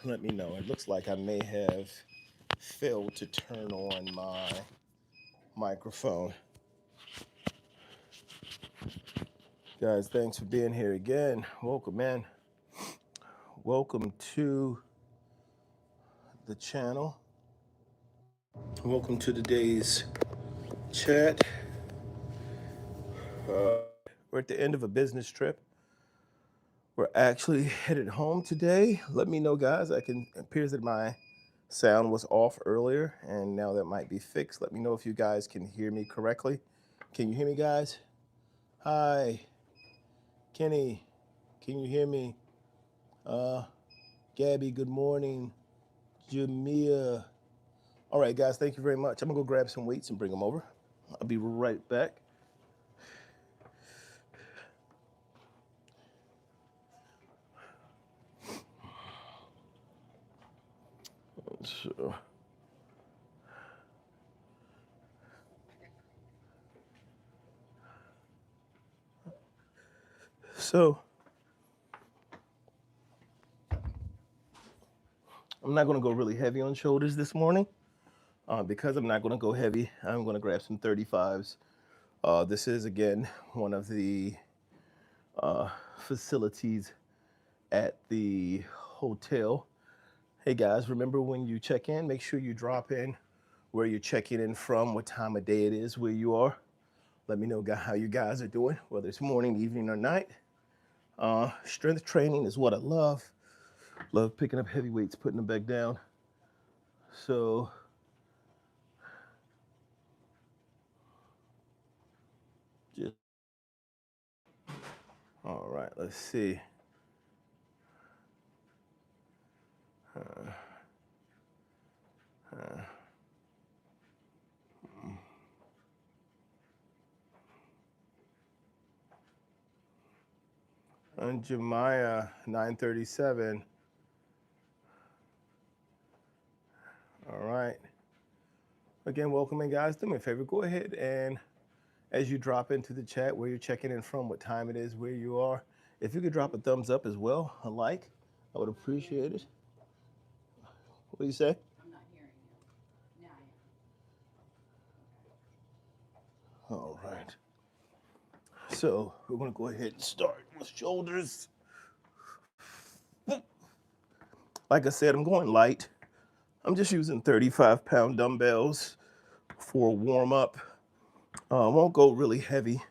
let me know. It looks like I may have failed to turn on my microphone. Guys, thanks for being here again. Welcome, man. Welcome to the channel. Welcome to today's chat. We're at the end of a business trip. We're actually headed home today. Let me know, guys. It appears that my sound was off earlier, and now that might be fixed. Let me know if you guys can hear me correctly. Can you hear me, guys? Hi, Kenny. Can you hear me? Gabby, good morning. Jamia. All right, guys, thank you very much. I'm gonna go grab some weights and bring them over. I'll be right back. So, so I'm not gonna go really heavy on shoulders this morning. Because I'm not gonna go heavy, I'm gonna grab some 35s. This is again one of the facilities at the hotel. Hey guys, remember when you check in, make sure you drop in where you're checking in from, what time of day it is, where you are. Let me know how you guys are doing, whether it's morning, evening, or night. Strength training is what I love. Love picking up heavy weights, putting them back down. So, just, all right, let's see. Uh, uh, and Jemiah 937. All right. Again, welcome in, guys. Do me a favor. Go ahead and as you drop into the chat where you're checking in from, what time it is, where you are, if you could drop a thumbs up as well, a like, I would appreciate it. What do you say? I'm not hearing you. Now I am. All right. So we're going to go ahead and start with shoulders. Like I said, I'm going light. I'm just using 35-pound dumbbells for a warm up. Won't go really heavy.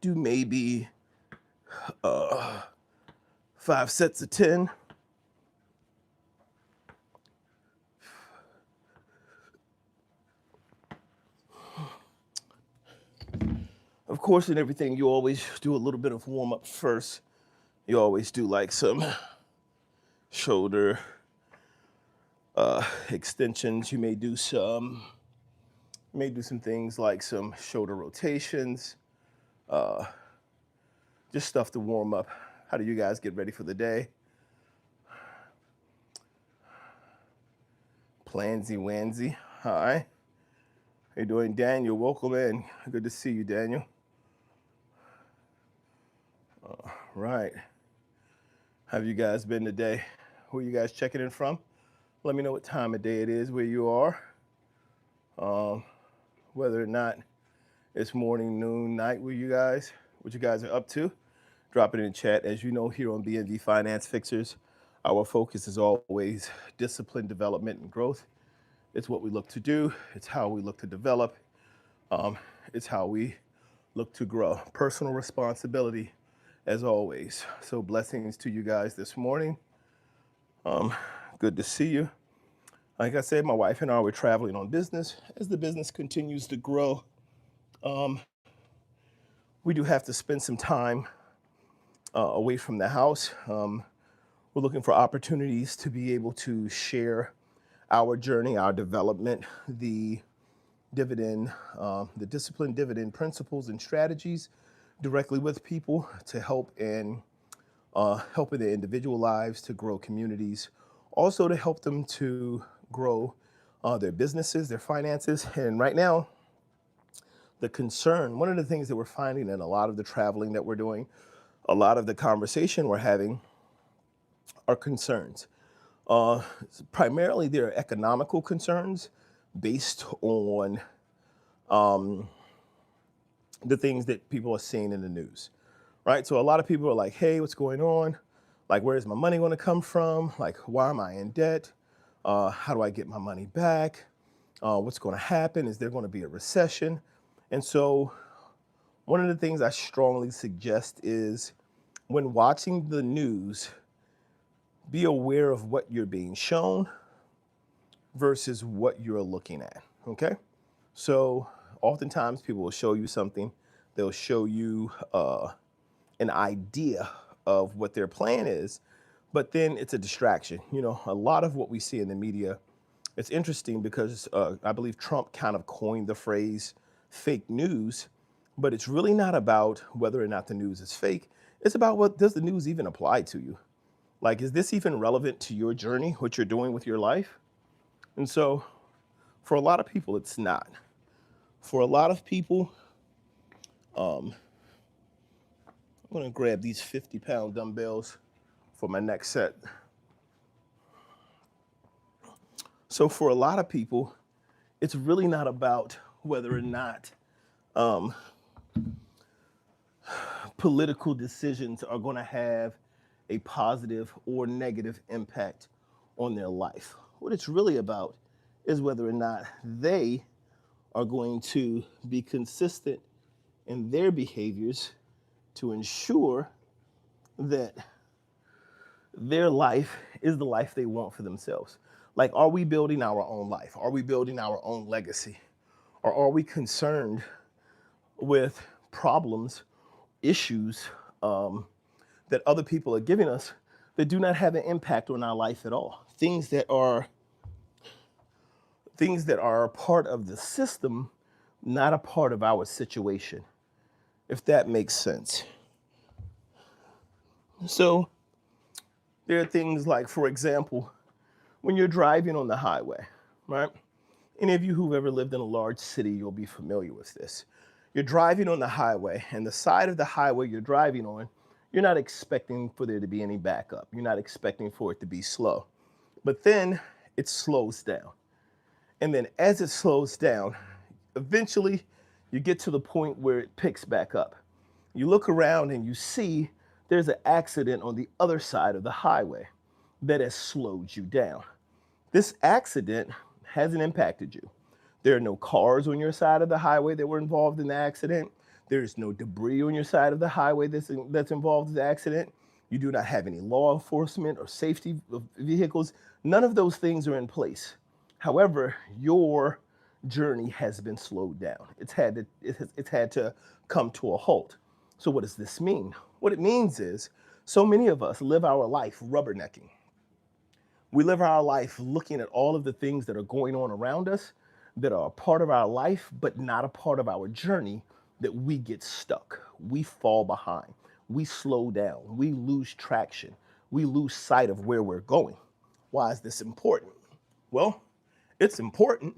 Do maybe 5 sets of 10. Of course, in everything, you always do a little bit of warm up first. You always do like some shoulder extensions. You may do some things like some shoulder rotations, just stuff to warm up. How do you guys get ready for the day? Plansy Wansy. Hi. How you doing, Daniel? Welcome in. Good to see you, Daniel. Right. How have you guys been today? Who are you guys checking in from? Let me know what time of day it is where you are. Whether or not it's morning, noon, night what you guys are up to. Drop it in the chat. As you know, here on BNV Finance Fixers, our focus is always discipline, development, and growth. It's what we look to do. It's how we look to develop. It's how we look to grow. Personal responsibility, as always. So blessings to you guys this morning. Good to see you. Like I said, my wife and I were traveling on business. As the business continues to grow, we do have to spend some time away from the house. We're looking for opportunities to be able to share our journey, our development, the discipline dividend principles and strategies directly with people to help in helping their individual lives, to grow communities, also to help them to grow their businesses, their finances. And right now, one of the things that we're finding in a lot of the traveling that we're doing, a lot of the conversation we're having are concerns. Uh, Primarily, there are economical concerns based on um, the things that people are seeing in the news, right? So a lot of people are like, hey, what's going on? Like, where's my money going to come from? Like, why am I in debt? How do I get my money back? What's going to happen? Is there going to be a recession? And so, one of the things I strongly suggest is when watching the news, be aware of what you're being shown versus what you're looking at. Okay. So, oftentimes people will show you something, they'll show you an idea of what their plan is, but then it's a distraction. A lot of what we see in the media, it's interesting because I believe Trump kind of coined the phrase fake news, but it's really not about whether or not the news is fake. It's about what does the news even apply to you? Like, is this even relevant to your journey, what you're doing with your life? And so, for a lot of people, it's not. For a lot of people, I'm going to grab these 50-pound dumbbells for my next set. So for a lot of people, it's really not about whether or not political decisions are going to have a positive or negative impact on their life. What it's really about is whether or not they are going to be consistent in their behaviors to ensure that their life is the life they want for themselves. Like, are we building our own life? Are we building our own legacy? Or are we concerned with problems, issues that other people are giving us that do not have an impact on our life at all? Things that are a part of the system, not a part of our situation, if that makes sense. So there are things like, for example, when you're driving on the highway, right? Any of you who've ever lived in a large city, you'll be familiar with this. You're driving on the highway, and the side of the highway you're driving on, you're not expecting for there to be any backup. You're not expecting for it to be slow. But then it slows down. And then as it slows down, eventually you get to the point where it picks back up. You look around and you see there's an accident on the other side of the highway that has slowed you down. This accident hasn't impacted you. There are no cars on your side of the highway that were involved in the accident. There's no debris on your side of the highway that's involved in the accident. You do not have any law enforcement or safety vehicles. None of those things are in place. However, your journey has been slowed down. It's had to come to a halt. So what does this mean? What it means is so many of us live our life rubbernecking. We live our life looking at all of the things that are going on around us that are a part of our life, but not a part of our journey, that we get stuck. We fall behind. We slow down. We lose traction. We lose sight of where we're going. Why is this important? Well, it's important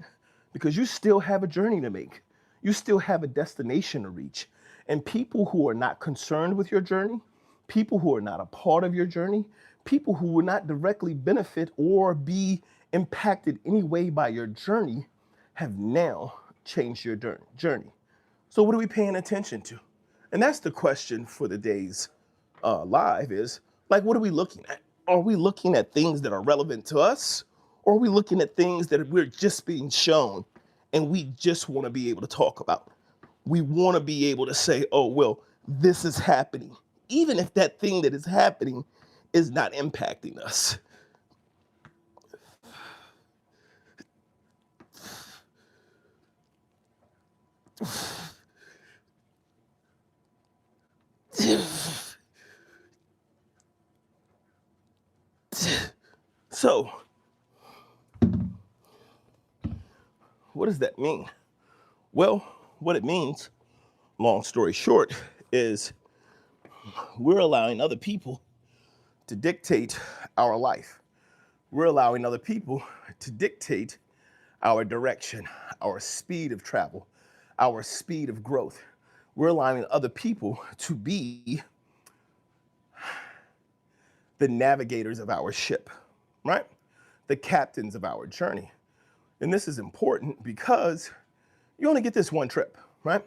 because you still have a journey to make. You still have a destination to reach. And people who are not concerned with your journey, people who are not a part of your journey, people who will not directly benefit or be impacted any way by your journey have now changed your journey. So what are we paying attention to? And that's the question for the day's live is, like, what are we looking at? Are we looking at things that are relevant to us? Or are we looking at things that we're just being shown and we just want to be able to talk about? We want to be able to say, oh, well, this is happening, even if that thing that is happening is not impacting us. So, what does that mean? Well, what it means, long story short, is we're allowing other people to dictate our life. We're allowing other people to dictate our direction, our speed of travel, our speed of growth. We're allowing other people to be the navigators of our ship, right? the captains of our journey. And this is important because you only get this one trip, right?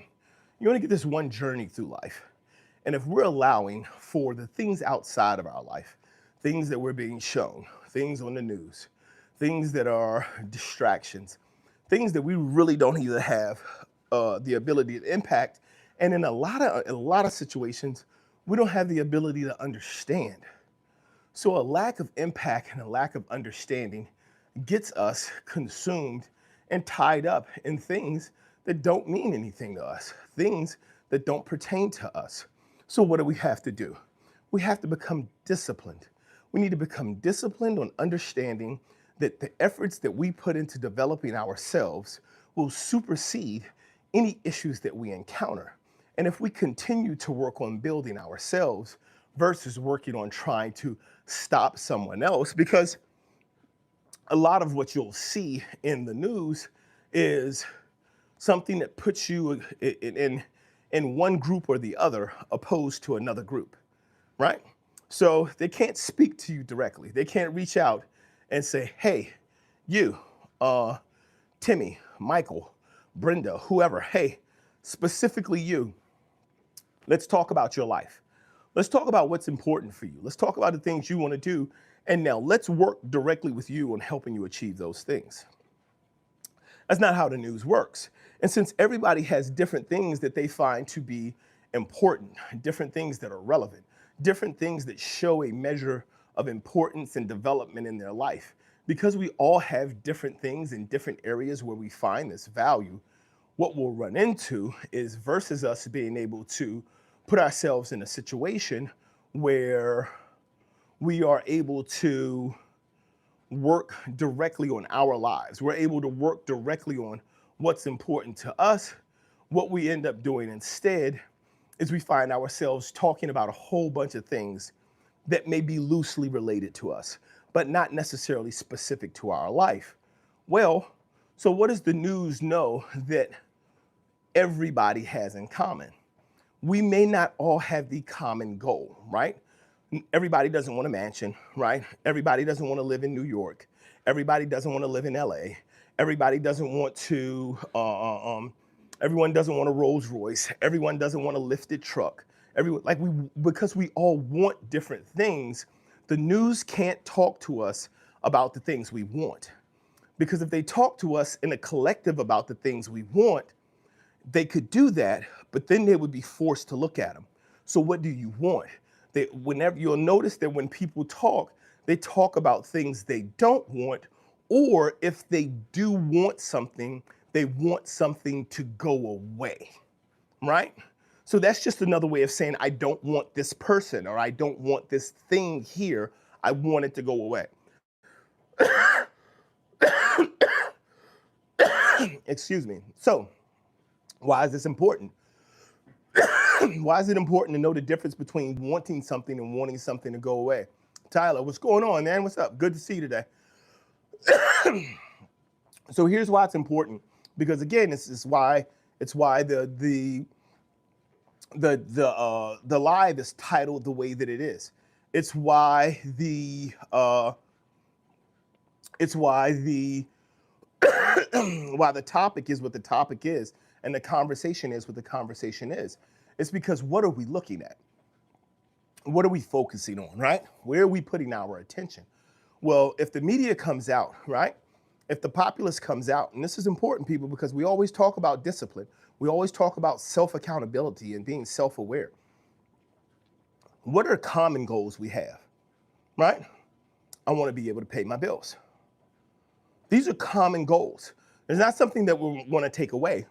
You only get this one journey through life. And if we're allowing for the things outside of our life, things that we're being shown, things on the news, things that are distractions, things that we really don't either have the ability to impact, and in a lot of situations, we don't have the ability to understand. So a lack of impact and a lack of understanding gets us consumed and tied up in things that don't mean anything to us, things that don't pertain to us. So what do we have to do? We have to become disciplined. We need to become disciplined on understanding that the efforts that we put into developing ourselves will supersede any issues that we encounter. And if we continue to work on building ourselves versus working on trying to stop someone else, because a lot of what you'll see in the news is something that puts you in one group or the other opposed to another group, right? So they can't speak to you directly. They can't reach out and say, hey, you, Timmy, Michael, Brenda, whoever, hey, specifically you, let's talk about your life. Let's talk about what's important for you. Let's talk about the things you want to do. And now let's work directly with you on helping you achieve those things. That's not how the news works. And since everybody has different things that they find to be important, different things that are relevant, different things that show a measure of importance and development in their life, because we all have different things in different areas where we find this value, what we'll run into is versus us being able to put ourselves in a situation where we are able to work directly on our lives. We're able to work directly on what's important to us. What we end up doing instead is we find ourselves talking about a whole bunch of things that may be loosely related to us, but not necessarily specific to our life. Well, so what does the news know that everybody has in common? We may not all have the common goal, right? Everybody doesn't want a mansion, right? Everybody doesn't want to live in New York. Everybody doesn't want to live in LA. Everybody doesn't want to, everyone doesn't want a Rolls Royce. Everyone doesn't want a lifted truck. Because we all want different things, the news can't talk to us about the things we want. Because if they talk to us in a collective about the things we want, they could do that, but then they would be forced to look at them. So what do you want? Whenever you'll notice that when people talk, they talk about things they don't want, or if they do want something, they want something to go away, right? So that's just another way of saying, I don't want this person, or I don't want this thing here. I want it to go away. Excuse me. So why is this important? Why is it important to know the difference between wanting something and wanting something to go away? Tyler, what's going on, man? What's up? Good to see you today. So here's why it's important, because again, this is why the live is titled the way that it is. It's why the why the topic is what the topic is, and the conversation is what the conversation is. It's because what are we looking at? What are we focusing on, right? Where are we putting our attention? Well, if the media comes out, right? If the populace comes out, and this is important, people, because we always talk about discipline. We always talk about self-accountability and being self-aware. What are common goals we have, right? I want to be able to pay my bills. These are common goals. It's not something that we want to take away.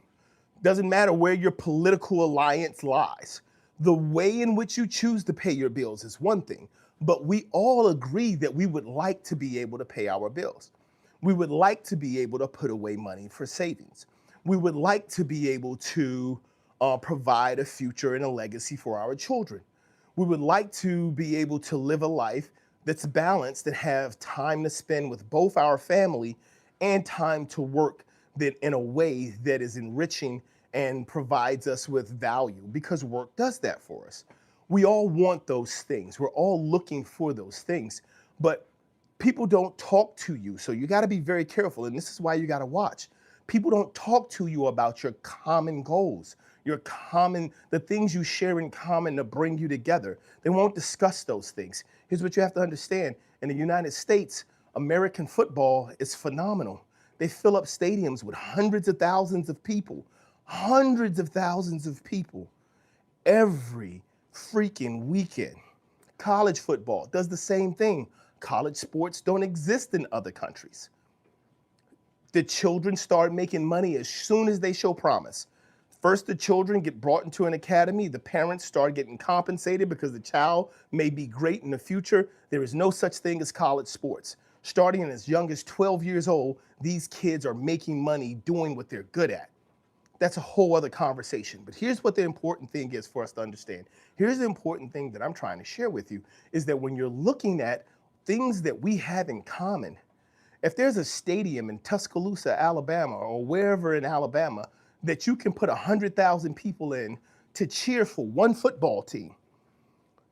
Doesn't matter where your political alliance lies. The way in which you choose to pay your bills is one thing, but we all agree that we would like to be able to pay our bills. We would like to be able to put away money for savings. We would like to be able to provide a future and a legacy for our children. We would like to be able to live a life that's balanced and have time to spend with both our family and time to work that in a way that is enriching and provides us with value, because work does that for us. We all want those things. We're all looking for those things. But People don't talk to you. So you got to be very careful. And this is why you got to watch. People don't talk to you about your common goals, the things you share in common to bring you together. They won't discuss those things. Here's what you have to understand. In the United States, American football is phenomenal. They fill up stadiums with hundreds of thousands of people every freaking weekend. College football does the same thing. College sports don't exist in other countries. The children start making money as soon as they show promise. First, the children get brought into an academy. The parents start getting compensated because the child may be great in the future. There is no such thing as college sports. Starting as young as 12 years old, these kids are making money doing what they're good at. That's a whole other conversation. But here's what the important thing is for us to understand. Here's the important thing that I'm trying to share with you is that when you're looking at things that we have in common, if there's a stadium in Tuscaloosa, Alabama, or wherever in Alabama that you can put 100,000 people in to cheer for one football team,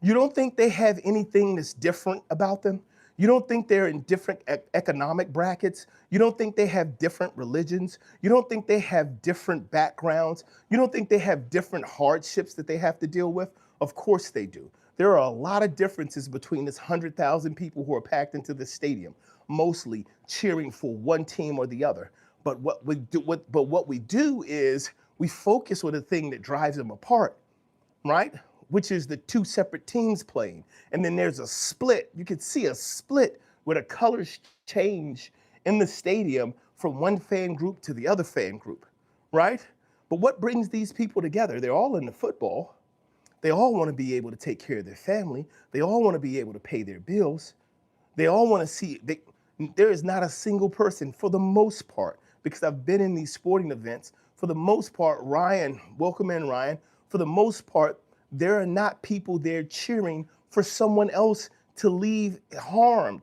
you don't think they have anything that's different about them? You don't think they're in different economic brackets? You don't think they have different religions? You don't think they have different backgrounds? You don't think they have different hardships that they have to deal with? Of course they do. There are a lot of differences between this 100,000 people who are packed into the stadium, mostly cheering for one team or the other. But what we do is we focus on the thing that drives them apart, right? Which is the two separate teams playing. And then there's a split. You can see a split where the colors change in the stadium from one fan group to the other fan group, right? But what brings these people together? They're all into football. They all want to be able to take care of their family. They all want to be able to pay their bills. They all want to see, there is not a single person, for the most part, because I've been in these sporting events, for the most part, Ryan, welcome in, Ryan, for the most part, there are not people there cheering for someone else to leave harmed.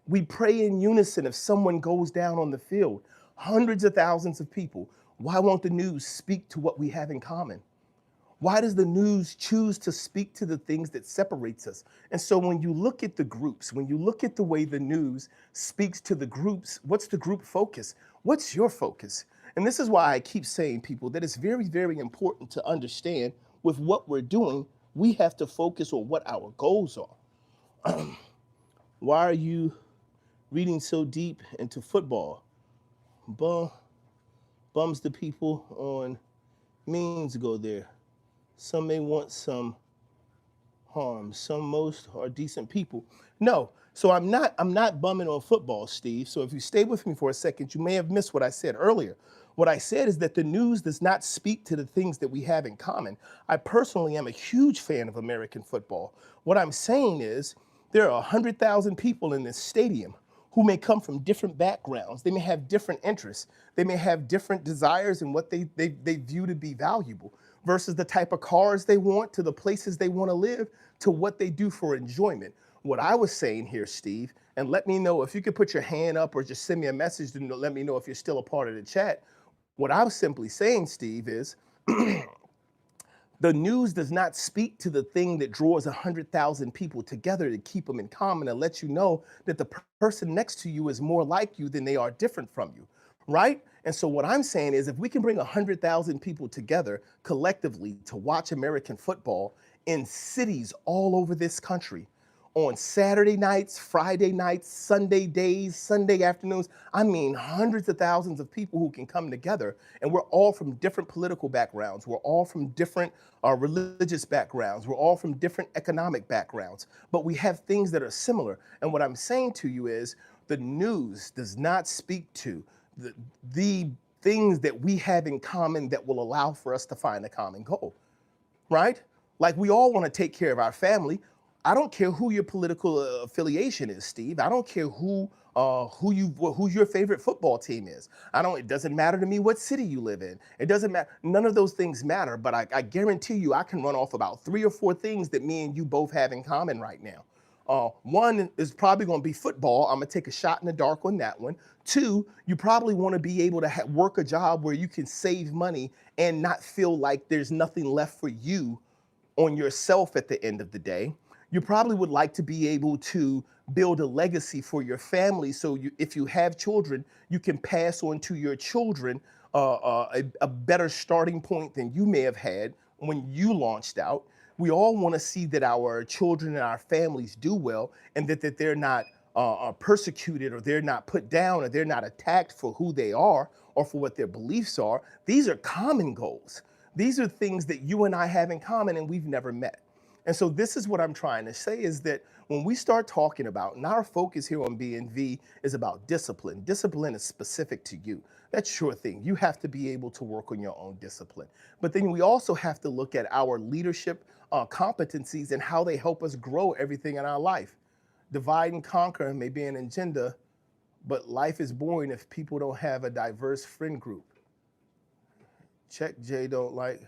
We pray in unison if someone goes down on the field. Hundreds of thousands of people. Why won't the news speak to what we have in common? Why does the news choose to speak to the things that separates us? And so when you look at the groups, when you look at the way the news speaks to the groups, what's the group focus? What's your focus? And this is why I keep saying, people, that it's very, very important to understand with what we're doing, we have to focus on what our goals are. Why are you reading so deep into football? Bums the people on means go there. Some may want some harm. Most are decent people. No, so I'm not bumming on football, Steve. So if you stay with me for a second, you may have missed what I said earlier. What I said is that the news does not speak to the things that we have in common. I personally am a huge fan of American football. What I'm saying is there are 100,000 people in this stadium who may come from different backgrounds. They may have different interests. They may have different desires in what they view to be valuable versus the type of cars they want, to the places they want to live, to what they do for enjoyment. What I was saying here, Steve, and let me know if you could put your hand up or just send me a message to let me know if you're still a part of the chat. What I was simply saying, Steve, is the news does not speak to the thing that draws 100,000 people together to keep them in common and let you know that the person next to you is more like you than they are different from you, right? And so what I'm saying is if we can bring 100,000 people together collectively to watch American football in cities all over this country, on Saturday nights, Friday nights, Sunday days, Sunday afternoons. I mean, hundreds of thousands of people who can come together, and we're all from different political backgrounds. We're all from different religious backgrounds. We're all from different economic backgrounds, but we have things that are similar. And what I'm saying to you is the news does not speak to the things that we have in common that will allow for us to find a common goal, right? Like we all want to take care of our family. I don't care who your political affiliation is, Steve. I don't care who your favorite football team is. It doesn't matter to me what city you live in. It doesn't matter. None of those things matter, but I guarantee you I can run off about 3 or 4 things that me and you both have in common right now. One is probably going to be football. I'm going to take a shot in the dark on that one. 2, you probably want to be able to work a job where you can save money and not feel like there's nothing left for you on yourself at the end of the day. You probably would like to be able to build a legacy for your family. So if you have children, you can pass on to your children a better starting point than you may have had when you launched out. We all want to see that our children and our families do well, and that they're not persecuted, or they're not put down, or they're not attacked for who they are or for what their beliefs are. These are common goals. These are things that you and I have in common and we've never met. And so this is what I'm trying to say, is that when we start talking about, and our focus here on BNV is about discipline. Discipline is specific to you. That's your thing. You have to be able to work on your own discipline. But then we also have to look at our leadership competencies and how they help us grow everything in our life. Divide and conquer may be an agenda, but life is boring if people don't have a diverse friend group. Check J don't like.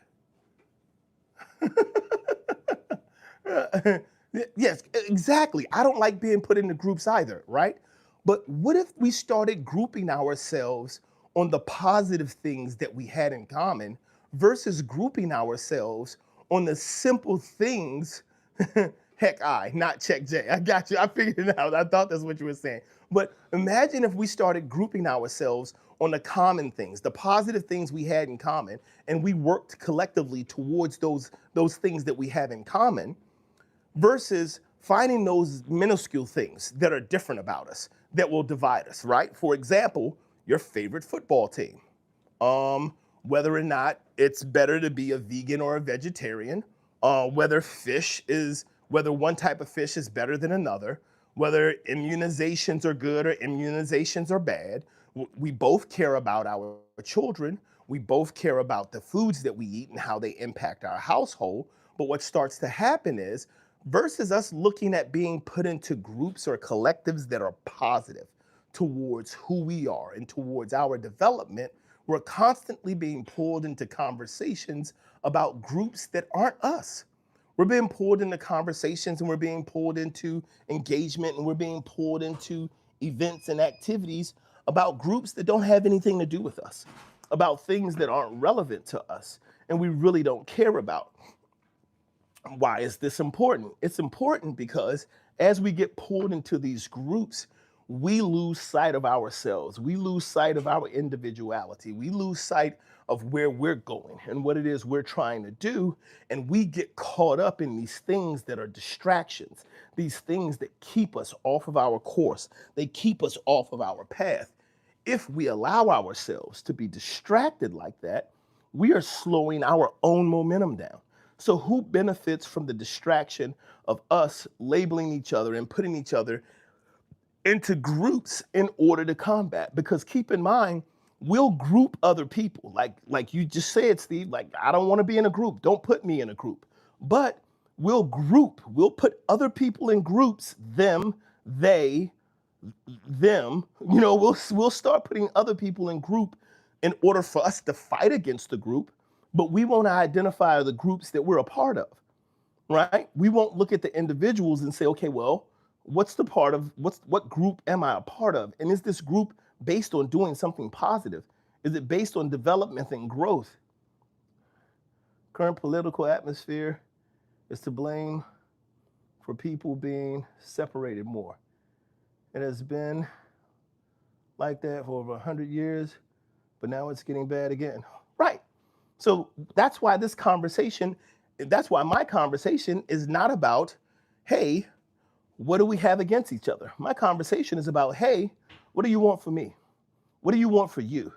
Yes, exactly. I don't like being put into groups either, right? But what if we started grouping ourselves on the positive things that we had in common versus grouping ourselves on the simple things? Heck, not check J. I got you. I figured it out. I thought that's what you were saying. But imagine if we started grouping ourselves on the common things, the positive things we had in common, and we worked collectively towards those things that we have in common, versus finding those minuscule things that are different about us that will divide us, right? For example, your favorite football team. Whether or not it's better to be a vegan or a vegetarian, whether one type of fish is better than another, whether immunizations are good or immunizations are bad. We both care about our children. We both care about the foods that we eat and how they impact our household. But what starts to happen is, versus us looking at being put into groups or collectives that are positive towards who we are and towards our development, we're constantly being pulled into conversations about groups that aren't us. We're being pulled into conversations, and we're being pulled into engagement, and we're being pulled into events and activities about groups that don't have anything to do with us, about things that aren't relevant to us and we really don't care about. Why is this important? It's important because as we get pulled into these groups, we lose sight of ourselves. We lose sight of our individuality. We lose sight of where we're going and what it is we're trying to do. And we get caught up in these things that are distractions, these things that keep us off of our course. They keep us off of our path. If we allow ourselves to be distracted like that, we are slowing our own momentum down. So who benefits from the distraction of us labeling each other and putting each other into groups in order to combat? Because keep in mind, we'll group other people. Like you just said, Steve, like, I don't want to be in a group. Don't put me in a group. But we'll put other people in groups, them, they, them. We'll start putting other people in group in order for us to fight against the group, but we won't identify the groups that we're a part of, right? We won't look at the individuals and say, okay, well, what group am I a part of? And is this group based on doing something positive? Is it based on development and growth? Current political atmosphere is to blame for people being separated more. It has been like that for over 100 years, but now it's getting bad again. Right. So that's why my conversation is not about, hey, what do we have against each other? My conversation is about, hey, what do you want for me? What do you want for you?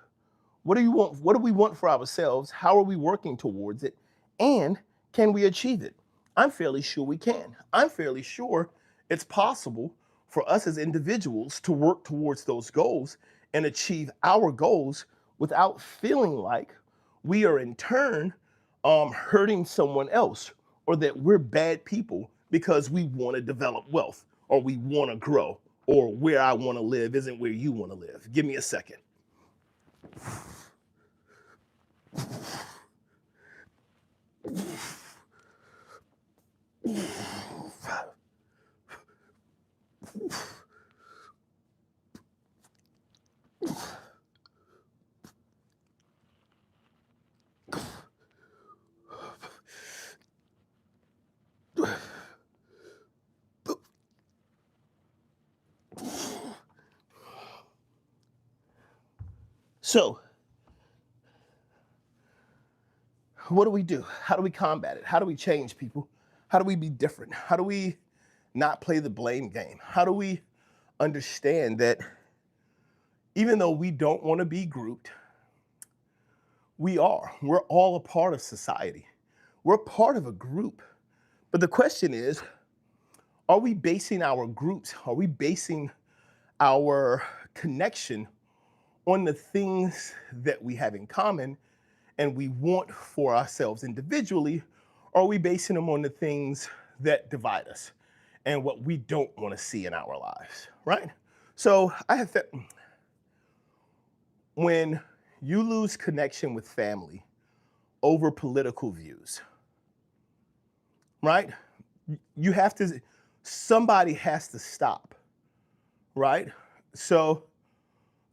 What do you want? What do we want for ourselves? How are we working towards it? And can we achieve it? I'm fairly sure we can. I'm fairly sure it's possible for us as individuals to work towards those goals and achieve our goals without feeling like we are in turn hurting someone else, or that we're bad people because we want to develop wealth, or we want to grow, or where I want to live isn't where you want to live. Give me a second. So what do we do? How do we combat it? How do we change people? How do we be different? How do we not play the blame game? How do we understand that even though we don't want to be grouped, we are. We're all a part of society. We're part of a group. But the question is, are we basing our groups, are we basing our connection on the things that we have in common and we want for ourselves individually, or are we basing them on the things that divide us and what we don't want to see in our lives, right? So I have found when you lose connection with family over political views, right? You have to, somebody has to stop, right? So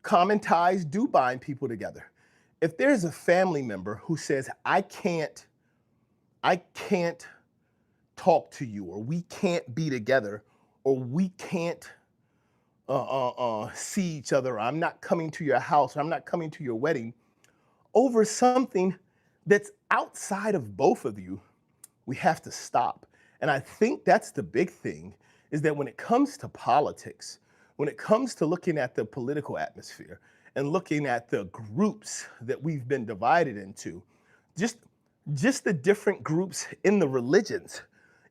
common ties do bind people together. If there's a family member who says, I can't talk to you, or we can't be together, or we can't see each other, I'm not coming to your house, or I'm not coming to your wedding, over something that's outside of both of you, we have to stop. And I think that's the big thing, is that when it comes to politics, when it comes to looking at the political atmosphere and looking at the groups that we've been divided into, just the different groups in the religions,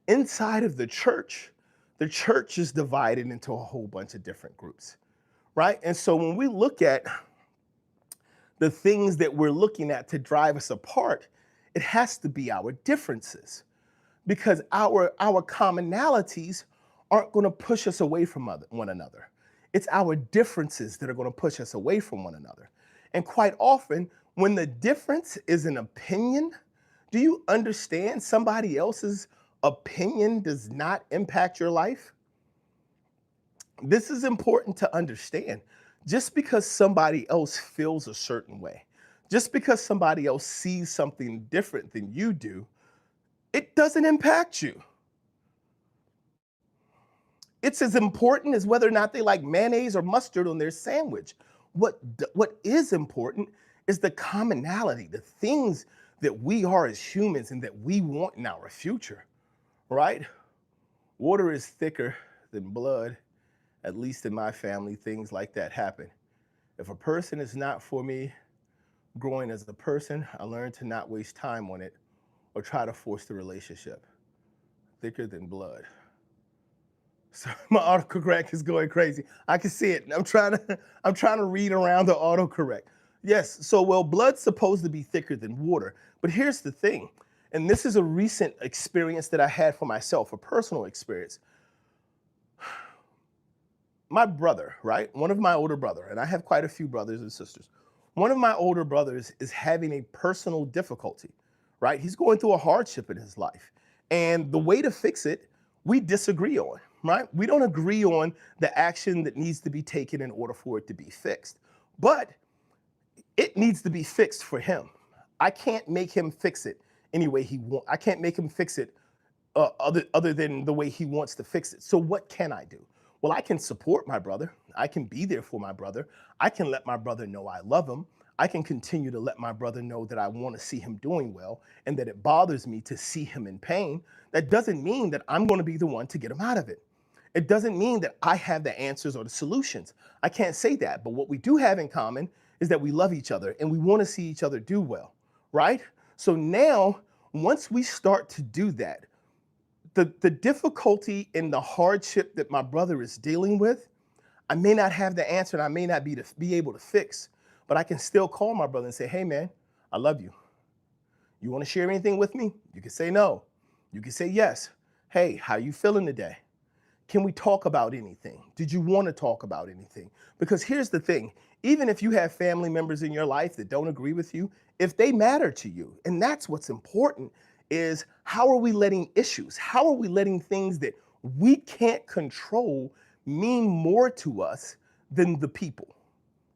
inside of the church is divided into a whole bunch of different groups, right? And so when we look at the things that we're looking at to drive us apart, it has to be our differences, because our commonalities aren't going to push us away from one another. It's our differences that are going to push us away from one another. And quite often, when the difference is an opinion, do you understand somebody else's opinion does not impact your life? This is important to understand. Just because somebody else feels a certain way, just because somebody else sees something different than you do, it doesn't impact you. It's as important as whether or not they like mayonnaise or mustard on their sandwich. What is important is the commonality, the things that we are as humans and that we want in our future, right? Water is thicker than blood, at least in my family, things like that happen. If a person is not for me growing as a person, I learned to not waste time on it or try to force the relationship. Thicker than blood. So my autocorrect is going crazy. I can see it. I'm trying to read around the autocorrect. Yes, so well, blood's supposed to be thicker than water. But here's the thing, and this is a recent experience that I had for myself, a personal experience. My brother, right? One of my older brother, and I have quite a few brothers and sisters. One of my older brothers is having a personal difficulty, right? He's going through a hardship in his life. And the way to fix it, we disagree on, right? We don't agree on the action that needs to be taken in order for it to be fixed. But it needs to be fixed for him. I can't make him fix it any way he wants. I can't make him fix it other than the way he wants to fix it. So what can I do? Well, I can support my brother. I can be there for my brother. I can let my brother know I love him. I can continue to let my brother know that I want to see him doing well and that it bothers me to see him in pain. That doesn't mean that I'm going to be the one to get him out of it. It doesn't mean that I have the answers or the solutions. I can't say that. But what we do have in common is that we love each other and we want to see each other do well, right? So now, once we start to do that, the difficulty and the hardship that my brother is dealing with, I may not have the answer and I may not be able to fix, but I can still call my brother and say, hey man, I love you. You want to share anything with me? You can say no. You can say yes. Hey, how you feeling today? Can we talk about anything? Did you want to talk about anything? Because here's the thing, even if you have family members in your life that don't agree with you, if they matter to you, and that's what's important, is how are we letting issues, how are we letting things that we can't control mean more to us than the people,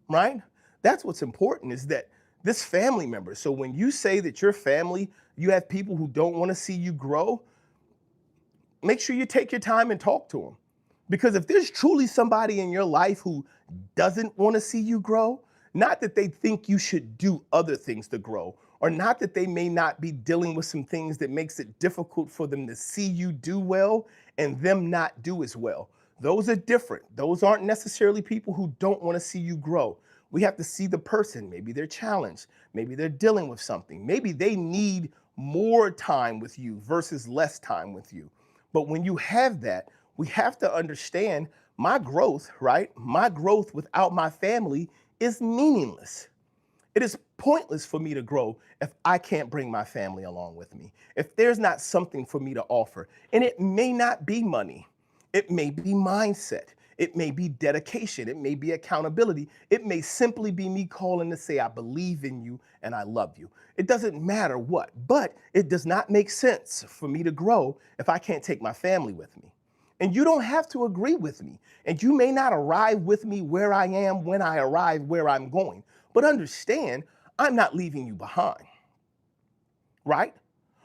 right? That's what's important, is that this family member, so when you say that your family, you have people who don't want to see you grow, make sure you take your time and talk to them. Because if there's truly somebody in your life who doesn't want to see you grow, Not that they think you should do other things to grow, or not that they may not be dealing with some things that makes it difficult for them to see you do well and them not do as well. Those are different. Those aren't necessarily people who don't want to see you grow. We have to see the person. Maybe they're challenged. Maybe they're dealing with something. Maybe they need more time with you versus less time with you. But when you have that, we have to understand my growth, right? My growth without my family is meaningless. It is pointless for me to grow if I can't bring my family along with me, if there's not something for me to offer. And it may not be money, it may be mindset, it may be dedication, it may be accountability, it may simply be me calling to say, I believe in you and I love you. It doesn't matter what, but it does not make sense for me to grow if I can't take my family with me. And you don't have to agree with me. And you may not arrive with me where I am when I arrive where I'm going. But understand, I'm not leaving you behind, right?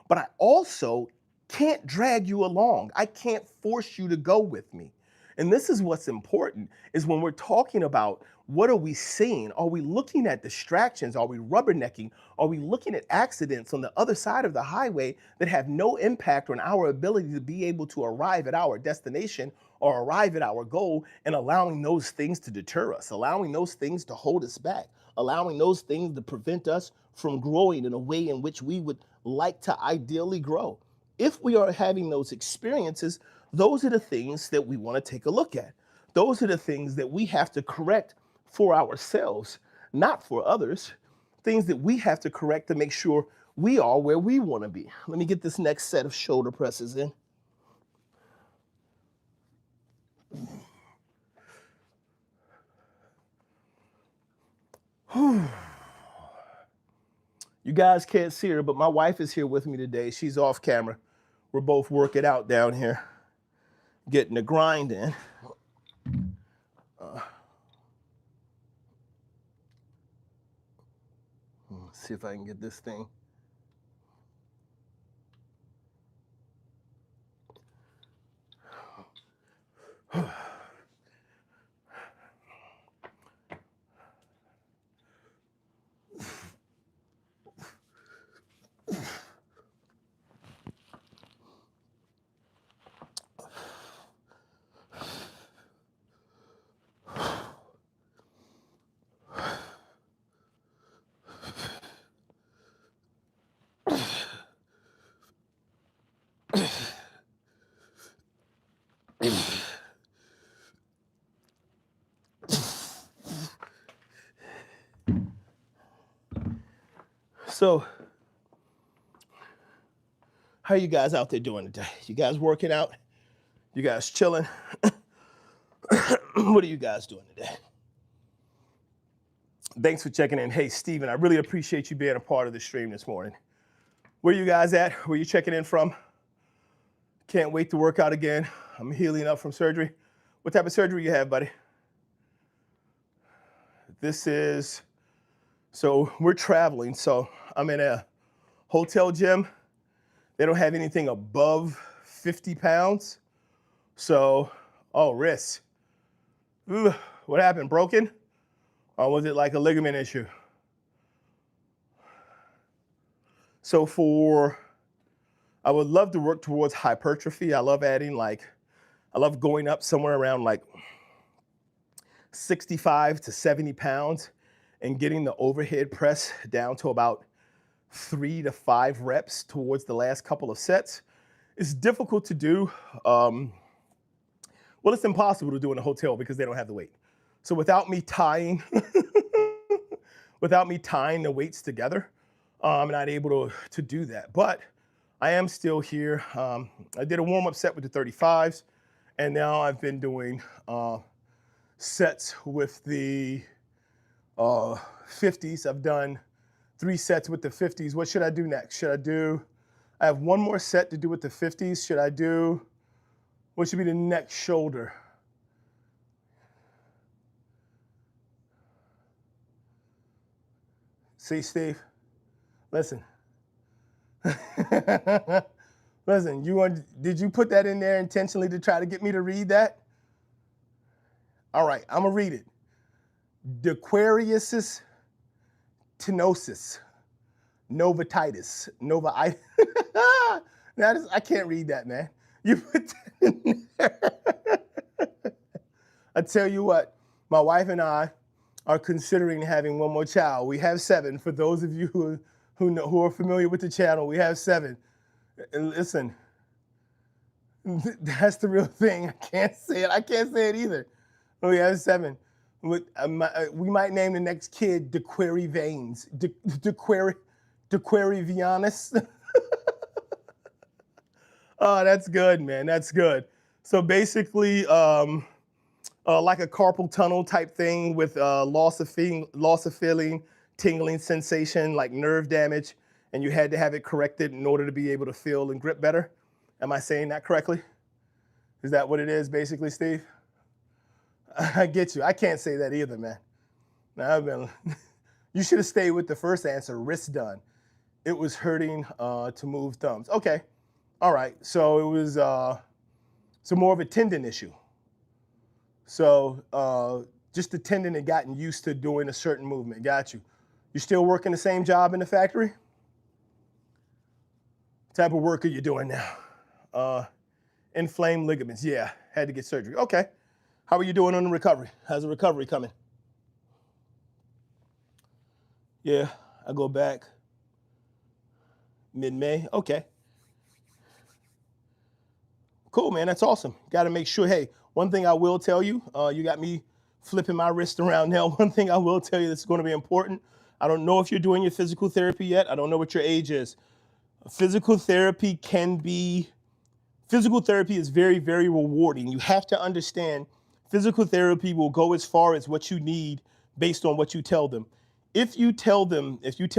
But I also can't drag you along. I can't force you to go with me. And this is what's important is when we're talking about what are we seeing? Are we looking at distractions? Are we rubbernecking? Are we looking at accidents on the other side of the highway that have no impact on our ability to be able to arrive at our destination or arrive at our goal, and allowing those things to deter us, allowing those things to hold us back, allowing those things to prevent us from growing in a way in which we would like to ideally grow? If we are having those experiences, those are the things that we want to take a look at. Those are the things that we have to correct for ourselves, not for others. Things that we have to correct to make sure we are where we want to be. Let me get this next set of shoulder presses in. You guys can't see her, but my wife is here with me today. She's off camera. We're both working out down here, getting the grind in. Let's see if I can get this thing. So, how are you guys out there doing today? You guys working out? You guys chilling? What are you guys doing today? Thanks for checking in. Hey, Steven, I really appreciate you being a part of the stream this morning. Where you guys at? Where you checking in from? Can't wait to work out again. I'm healing up from surgery. What type of surgery you have, buddy? This is, so we're traveling. So I'm in a hotel gym. They don't have anything above 50 pounds. So, oh, wrist. Ooh, what happened? Broken? Or was it like a ligament issue? So I would love to work towards hypertrophy. I love going up somewhere around like 65 to 70 pounds and getting the overhead press down to about 3 to 5 reps towards the last couple of sets. It's difficult to do. Well, it's impossible to do in a hotel because they don't have the weight. So without me tying the weights together, I'm not able to do that. But I am still here. I did a warm-up set with the 35s, and now I've been doing sets with the 50s. I've done 3 sets with the 50s. What should I do next? I have one more set to do with the 50s. What should be the next shoulder? See, Steve, listen. Listen, did you put that in there intentionally to try to get me to read that? All right, I'm gonna read it. dequarius tenosis, novatitis, novi. I can't read that, man. You put that in there. I tell you what, my wife and I are considering having one more child. We have 7. For those of you who are familiar with the channel, we have 7. And listen, that's the real thing. I can't say it. I can't say it either. We have 7. We might name the next kid DeQuery Veins, DeQuery Vianis. Oh, that's good, man. That's good. So basically, like a carpal tunnel type thing with loss of feeling, tingling sensation, like nerve damage, and you had to have it corrected in order to be able to feel and grip better. Am I saying that correctly? Is that what it is, basically, Steve? I get you. I can't say that either, man. Now, you should have stayed with the first answer, wrist done. It was hurting to move thumbs. Okay, all right. So it was more of a tendon issue. So just the tendon had gotten used to doing a certain movement. Got you. You still working the same job in the factory? What type of work are you doing now? Inflamed ligaments. Yeah, had to get surgery. Okay. How are you doing on the recovery? How's the recovery coming? Yeah, I go back mid-May. Okay. Cool, man. That's awesome. Got to make sure. Hey, one thing I will tell you, you got me flipping my wrist around now. One thing I will tell you that's going to be important. I don't know if you're doing your physical therapy yet. I don't know what your age is. Physical therapy is very, very rewarding. You have to understand physical therapy will go as far as what you need based on what you tell them. If you tell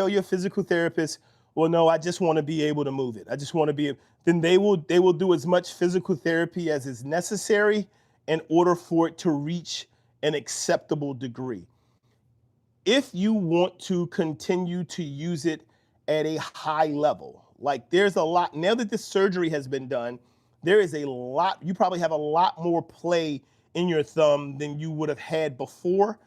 your physical therapist, well, no, I just want to be able to move it. I just want to be, then they will do as much physical therapy as is necessary in order for it to reach an acceptable degree. If you want to continue to use it at a high level, like there's a lot, now that this surgery has been done, there is a lot, you probably have a lot more play in your thumb than you would have had before.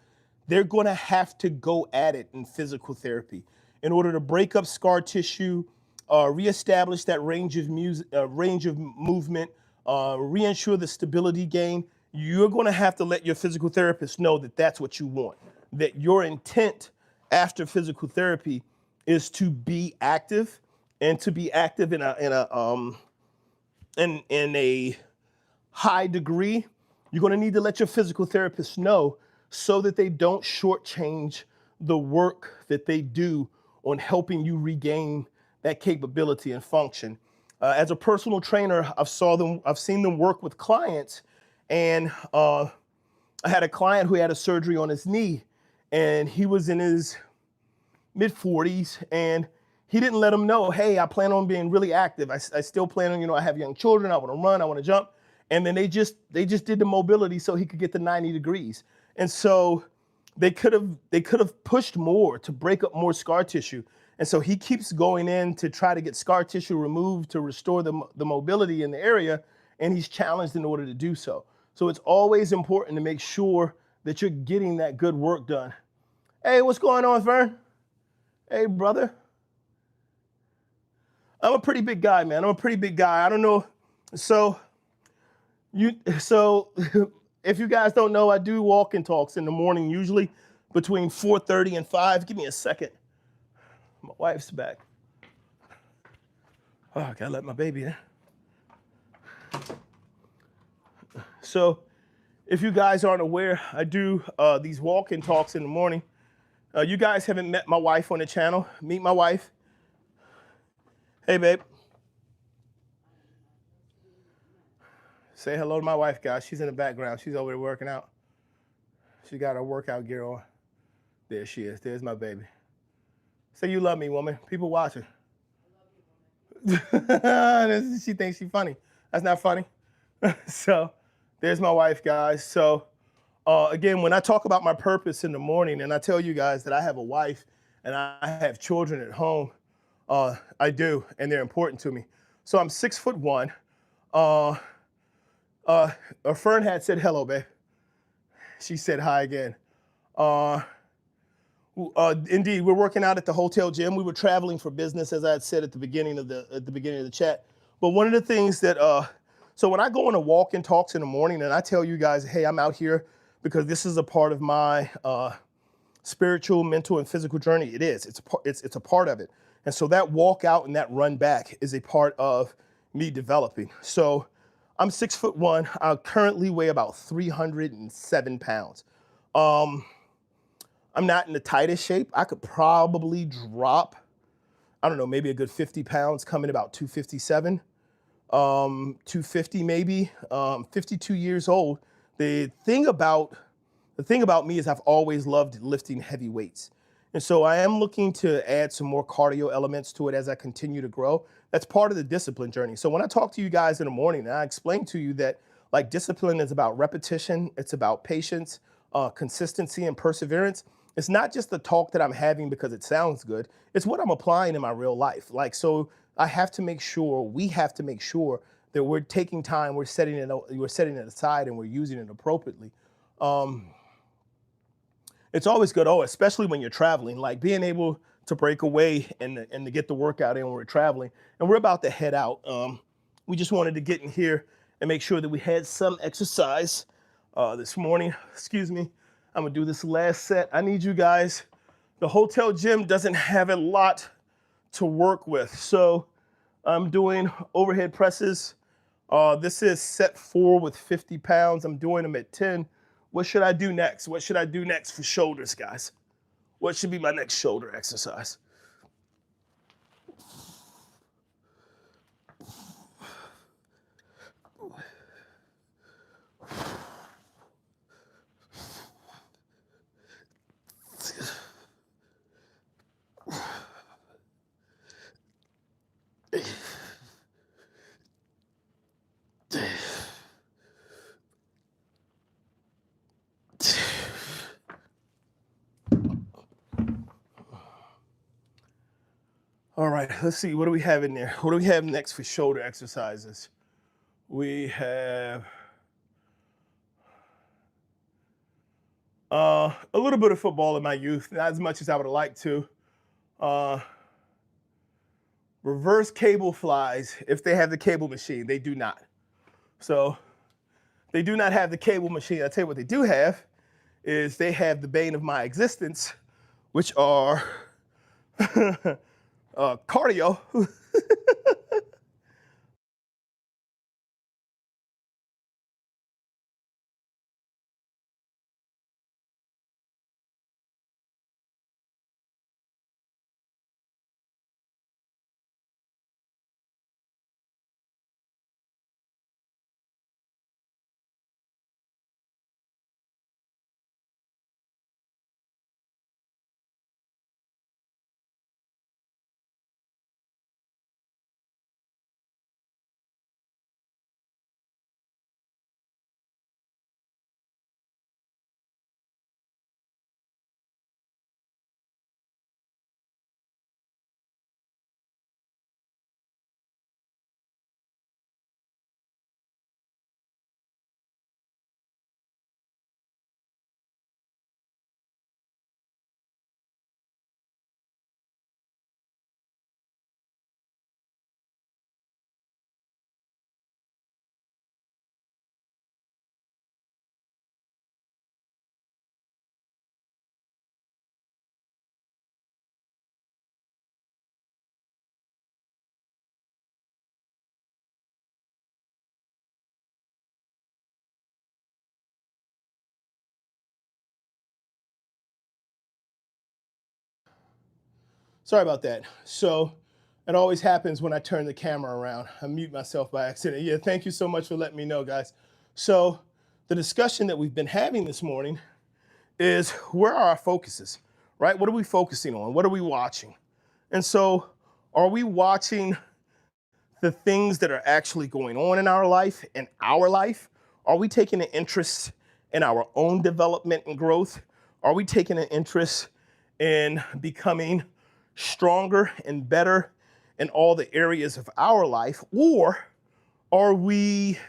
They're going to have to go at it in physical therapy in order to break up scar tissue, reestablish that range of movement, reinsure the stability gain. You're going to have to let your physical therapist know that that's what you want, that your intent after physical therapy is to be active, and to be active in a high degree. You're going to need to let your physical therapist know so that they don't shortchange the work that they do on helping you regain that capability and function. As a personal trainer, I've seen them work with clients, and I had a client who had a surgery on his knee, and he was in his mid-40s, and he didn't let them know, hey, I plan on being really active. I still plan on, I have young children, I want to run, I want to jump. And then they just did the mobility so he could get to 90 degrees. And so they could have pushed more to break up more scar tissue. And so he keeps going in to try to get scar tissue removed to restore the mobility in the area, and he's challenged in order to do so. So it's always important to make sure that you're getting that good work done. Hey, what's going on, Vern? Hey, brother. I'm a pretty big guy, man. I'm a pretty big guy. I don't know. So if you guys don't know, I do walk and talks in the morning, usually between 4:30 and 5. Give me a second. My wife's back. Oh, I gotta let my baby in. So if you guys aren't aware, I do these walk and talks in the morning. You guys haven't met my wife on the channel. Meet my wife. Hey, babe. Say hello to my wife, guys. She's in the background. She's over there working out. She got her workout gear on. There she is. There's my baby. Say you love me, woman. People watching. I love you, woman. She thinks she's funny. That's not funny. So there's my wife, guys. So again, when I talk about my purpose in the morning, and I tell you guys that I have a wife and I have children at home, I do, and they're important to me. So I'm 6'1". Fern had said hello, babe. She said hi again. Uh, Indeed, we're working out at the hotel gym. We were traveling for business, as I had said at the beginning of the chat. But one of the things that so when I go on a walk and talks in the morning, and I tell you guys, hey, I'm out here because this is a part of my spiritual, mental, and physical journey. It is. It's a part of it. And so that walk out and that run back is a part of me developing. So I'm 6'1". I currently weigh about 307 pounds. I'm not in the tightest shape. I could probably drop, I don't know, maybe a good 50 pounds, coming about 257, 250 maybe, 52 years old. The thing about me is I've always loved lifting heavy weights. And so I am looking to add some more cardio elements to it as I continue to grow. That's part of the discipline journey. So when I talk to you guys in the morning, and I explain to you that like discipline is about repetition, it's about patience, consistency, and perseverance. It's not just the talk that I'm having because it sounds good. It's what I'm applying in my real life. Like, so I have to make sure, we have to make sure that we're taking time, we're setting it aside, and we're using it appropriately. It's always good, especially when you're traveling, like being able to break away and to get the workout in when we're traveling. And we're about to head out. We just wanted to get in here and make sure that we had some exercise this morning. Excuse me. I'm gonna do this last set. I need you guys. The hotel gym doesn't have a lot to work with. So I'm doing overhead presses. This is set 4 with 50 pounds. I'm doing them at 10. What should I do next? What should I do next for shoulders, guys? What should be my next shoulder exercise? All right, let's see. What do we have in there? What do we have next for shoulder exercises? We have a little bit of football in my youth, not as much as I would like to. Reverse cable flies, if they have the cable machine. They do not. So they do not have the cable machine. I tell you what they do have is they have the bane of my existence, which are cardio. Sorry about that. So it always happens when I turn the camera around. I mute myself by accident. Yeah, thank you so much for letting me know, guys. So the discussion that we've been having this morning is where are our focuses, right? What are we focusing on? What are we watching? And so are we watching the things that are actually going on in our life, Are we taking an interest in our own development and growth? Are we taking an interest in becoming stronger and better in all the areas of our life? Or are we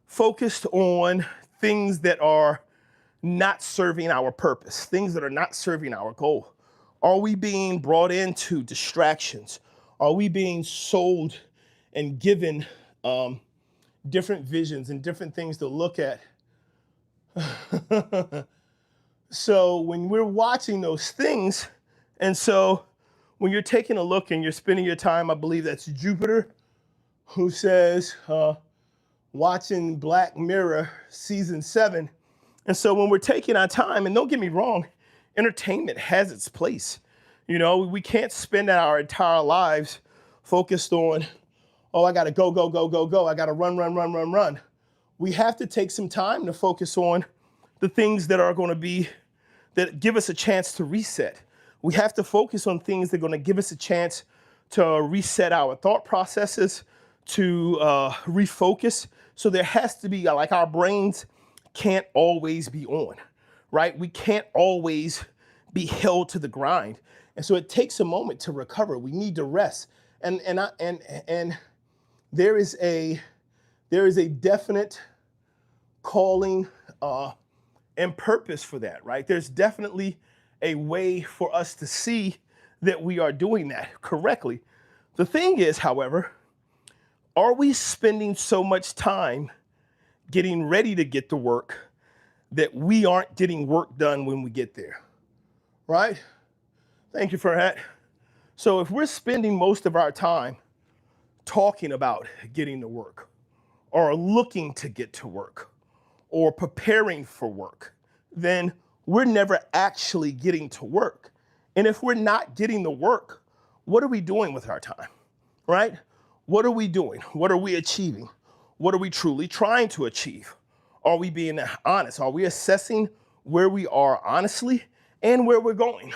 focused on things that are not serving our purpose, things that are not serving our goal? Are we being brought into distractions? Are we being sold and given different visions and different things to look at? So when we're watching those things, and so when you're taking a look and you're spending your time, I believe that's Jupiter, who says, watching Black Mirror season 7. And so when we're taking our time, and don't get me wrong, entertainment has its place. You know, we can't spend our entire lives focused on, oh, I gotta go, go, go, go, go. I gotta run, run, run, run, run. We have to take some time to focus on the things that are gonna be, that give us a chance to reset. We have to focus on things that are gonna give us a chance to reset our thought processes, to refocus. So there has to be, like, our brains can't always be on, right? We can't always be held to the grind. And so it takes a moment to recover. We need to rest. And there is a definite calling and purpose for that, right? There's definitely a way for us to see that we are doing that correctly. The thing is, however, are we spending so much time getting ready to get to work that we aren't getting work done when we get there, right? Thank you for that. So if we're spending most of our time talking about getting to work, or looking to get to work, or preparing for work, then we're never actually getting to work. And if we're not getting the work, what are we doing with our time, right? What are we doing? What are we achieving? What are we truly trying to achieve? Are we being honest? Are we assessing where we are honestly and where we're going?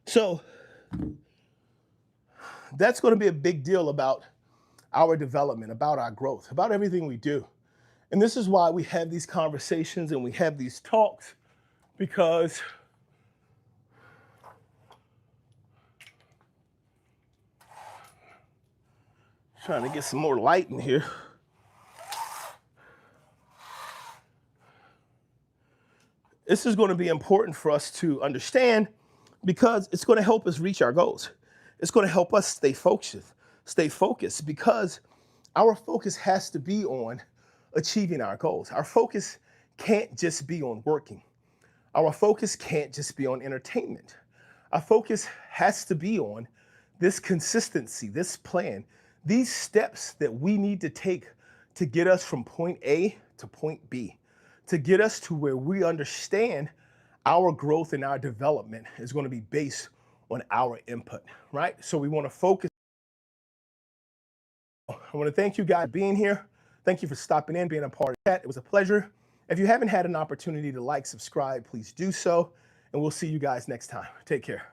So that's going to be a big deal about our development, about our growth, about everything we do. And this is why we have these conversations and we have these talks, because trying to get some more light in here. This is going to be important for us to understand, because it's going to help us reach our goals. It's going to help us stay focused, because our focus has to be on achieving our goals. Our focus can't just be on working. Our focus can't just be on entertainment. Our focus has to be on this consistency, this plan, these steps that we need to take to get us from point A to point B, to get us to where we understand our growth and our development is going to be based on our input, right? So we want to focus. I want to thank you guys for being here. Thank you for stopping in, being a part of that. It was a pleasure. If you haven't had an opportunity to like, subscribe, please do so. And we'll see you guys next time. Take care.